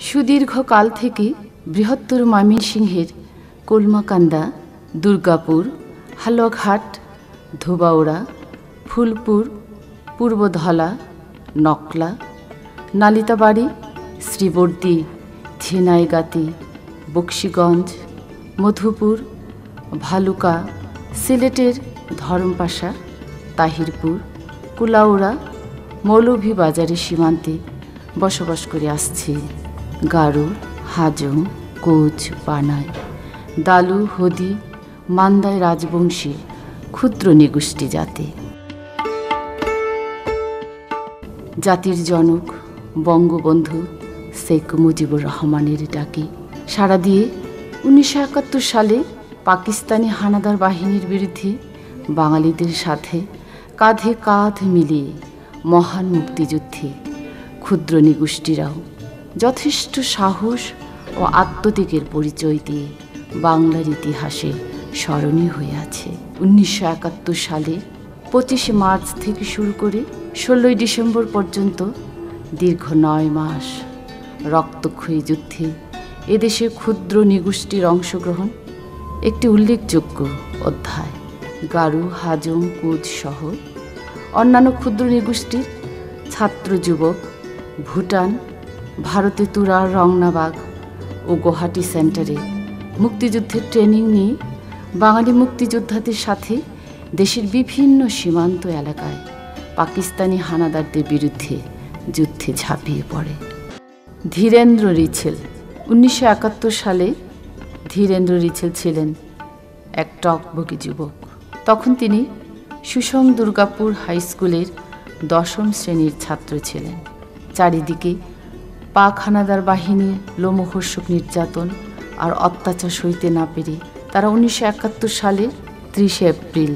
সুদীর্ঘকাল থেকে বৃহত্তর ময়মনসিংহের কলমাকান্দা, দুর্গাপুর, হালুয়াঘাট, ধোবাউড়া, ফুলপুর, পূর্বধলা, নকলা, নালিতাবাড়ি, শ্রীবর্দী, ঝিনাইগাতি, বক্সিগঞ্জ, মধুপুর, ভালুকা, সিলেটের ধরমপাশা, তাহিরপুর, কুলাউড়া, মৌলভীবাজারের সীমান্তে বসবাস করে আসছে গারো, হাজং, কোচ, বানাই, দালু, হদি, মান্দায় রাজবংশী ক্ষুদ্র নিগোষ্ঠী জাতি। জাতির জনক বঙ্গবন্ধু শেখ মুজিবুর রহমানের ডাকে সাড়া দিয়ে 1971 সালে পাকিস্তানি হানাদার বাহিনীর বিরুদ্ধে বাঙালিদের সাথে কাঁধে কাঁধ মিলিয়ে মহান মুক্তিযুদ্ধে ক্ষুদ্র নিগোষ্ঠীরাও যথেষ্ট সাহস ও আত্মত্যাগের পরিচয় দিয়ে বাংলার ইতিহাসে স্মরণীয় হয়ে আছে। 1971 সালে 25 মার্চ থেকে শুরু করে 16 ডিসেম্বর পর্যন্ত দীর্ঘ 9 মাস রক্তক্ষয়ী যুদ্ধে এদেশে ক্ষুদ্র নিগোষ্ঠীর অংশগ্রহণ একটি উল্লেখযোগ্য অধ্যায়। গারো, হাজং, কোচ সহ অন্যান্য ক্ষুদ্র নিগোষ্ঠীর ছাত্র যুবক ভুটান, ভারতে তুরার, রংনাবাগ ও গুয়াহাটি সেন্টারে মুক্তিযুদ্ধের ট্রেনিং নিয়ে বাঙালি মুক্তিযোদ্ধাদের সাথে দেশের বিভিন্ন সীমান্ত এলাকায় পাকিস্তানি হানাদারদের বিরুদ্ধে যুদ্ধে ঝাঁপিয়ে পড়ে। ধীরেন্দ্র রিছেল 1971 সালে ধীরেন্দ্র রিছেল ছিলেন এক টকবগি যুবক। তখন তিনি সুষম দুর্গাপুর হাই স্কুলের 10ম শ্রেণীর ছাত্র ছিলেন। চারিদিকে পাক হানাদার বাহিনীর লোমহর্ষক নির্যাতন আর অত্যাচার সইতে না পেরে তারা 1971 সালের 30 এপ্রিল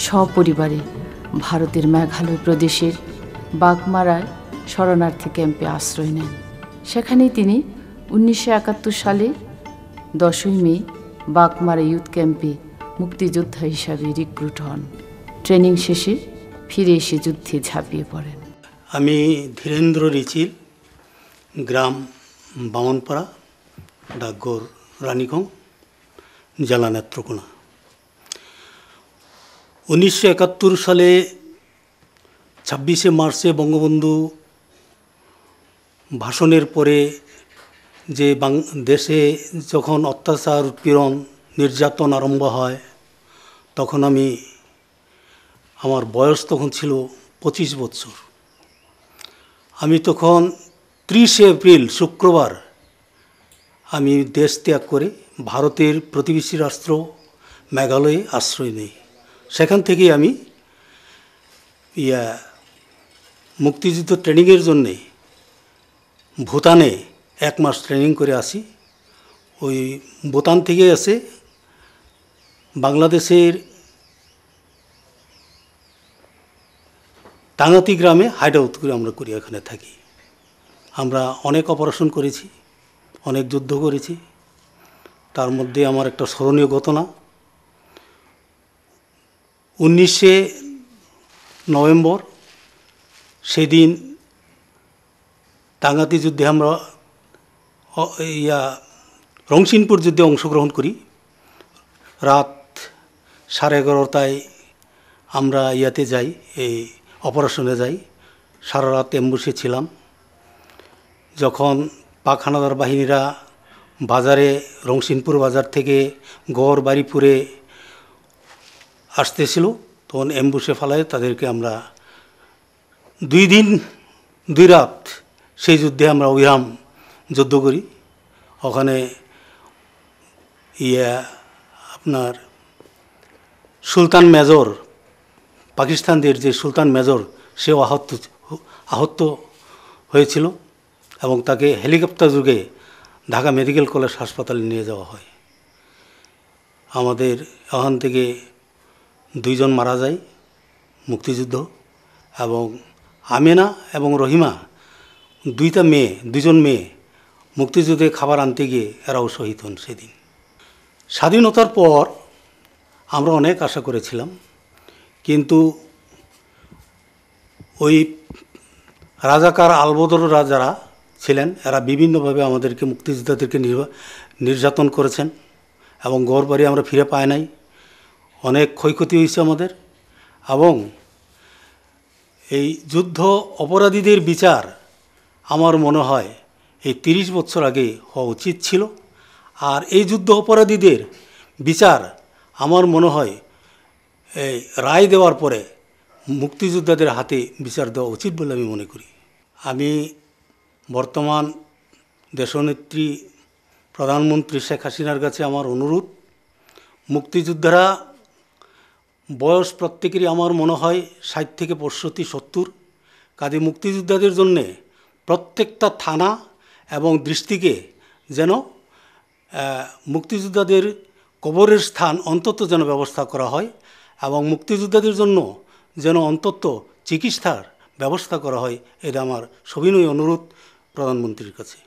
সপরিবারে ভারতের মেঘালয় প্রদেশের বাগমারায় শরণার্থী ক্যাম্পে আশ্রয় নেন। সেখানেই তিনি 1971 সালে 10ই মে বাগমারা ইউথ ক্যাম্পে মুক্তিযোদ্ধা হিসাবে রিক্রুট হন। ট্রেনিং শেষে ফিরে এসে যুদ্ধে ঝাঁপিয়ে পড়েন। আমি ধীরেন্দ্র রিচিল, গ্রাম বামনপাড়া, ডাকঘর রানীগঞ্জ, জেলা নেত্রকোনা। 1971 সালে 26শে মার্চে বঙ্গবন্ধু ভাষণের পরে যে দেশে যখন অত্যাচার, উৎপীড়ন, নির্যাতন আরম্ভ হয়, তখন আমার বয়স তখন ছিল 25 বছর। আমি তখন 30 এপ্রিল শুক্রবার আমি দেশ ত্যাগ করে ভারতের প্রতিবেশী রাষ্ট্র মেঘালয়ে আশ্রয় নেই। সেখান থেকেই আমি মুক্তিযুদ্ধ ট্রেনিংয়ের জন্যে ভুটানে 1 মাস ট্রেনিং করে আসি। ওই ভুটান থেকে এসে বাংলাদেশের টাঙ্গাতি গ্রামে হাইড আউট করে আমরা করি, এখানে থাকি। আমরা অনেক অপারেশন করেছি, অনেক যুদ্ধ করেছি। তার মধ্যে আমার একটা স্মরণীয় ঘটনা, 19শে নভেম্বর সেদিন টাঙ্গাতি যুদ্ধে আমরা রংসিনপুর যুদ্ধে অংশগ্রহণ করি। রাত 11:30টায় আমরা যাই, এই অপারেশনে যাই। সারা রাত অ্যাম্বুসে ছিলাম। যখন পাক হানাদার বাহিনীরা বাজারে, রংসিনপুর বাজার থেকে গড় বাড়িপুরে আসতেছিল, তখন অ্যাম্বুসে ফেলায় তাদেরকে আমরা 2 দিন 2 রাত সেই যুদ্ধে আমরা অবিরাম যুদ্ধ করি। ওখানে আপনার সুলতান মেজর, পাকিস্তানদের যে সুলতান মেজর, সেও আহত হয়েছিল এবং তাকে হেলিকপ্টার যোগে ঢাকা মেডিকেল কলেজ হাসপাতালে নিয়ে যাওয়া হয়। আমাদের ওখান থেকে 2 জন মারা যায় মুক্তিযুদ্ধ, এবং আমেনা এবং রহিমা 2 জন মেয়ে মুক্তিযুদ্ধে খাবার আনতে গিয়ে এরাও শহীদ হন সেদিন। স্বাধীনতার পর আমরা অনেক আশা করেছিলাম, কিন্তু ওই রাজাকার আলবদররা যারা ছিলেন, এরা বিভিন্নভাবে আমাদেরকে মুক্তিযোদ্ধাদেরকে নির্যাতন করেছেন এবং ঘর বাড়ি আমরা ফিরে পাই নাই, অনেক ক্ষয়ক্ষতি হয়েছে আমাদের। এবং এই যুদ্ধ অপরাধীদের বিচার আমার মনে হয় এই 30 বছর আগে হওয়া উচিত ছিল। আর এই যুদ্ধ অপরাধীদের বিচার আমার মনে হয় এই রায় দেওয়ার পরে মুক্তিযোদ্ধাদের হাতে বিচার দেওয়া উচিত বলে আমি মনে করি। আমি বর্তমান দেশনেত্রী প্রধানমন্ত্রী শেখ হাসিনার কাছে আমার অনুরোধ, মুক্তিযোদ্ধারা বয়স প্রত্যেকেরই আমার মনে হয় 60 থেকে 65-70, কাজে মুক্তিযোদ্ধাদের জন্যে প্রত্যেকটা থানা এবং দৃষ্টিকে যেন মুক্তিযোদ্ধাদের কবরের স্থান অন্তত যেন ব্যবস্থা করা হয় এবং মুক্তিযোদ্ধাদের জন্য যেন অন্তত চিকিৎসার ব্যবস্থা করা হয়, এটা আমার সবিনয় অনুরোধ প্রধানমন্ত্রীর কাছে।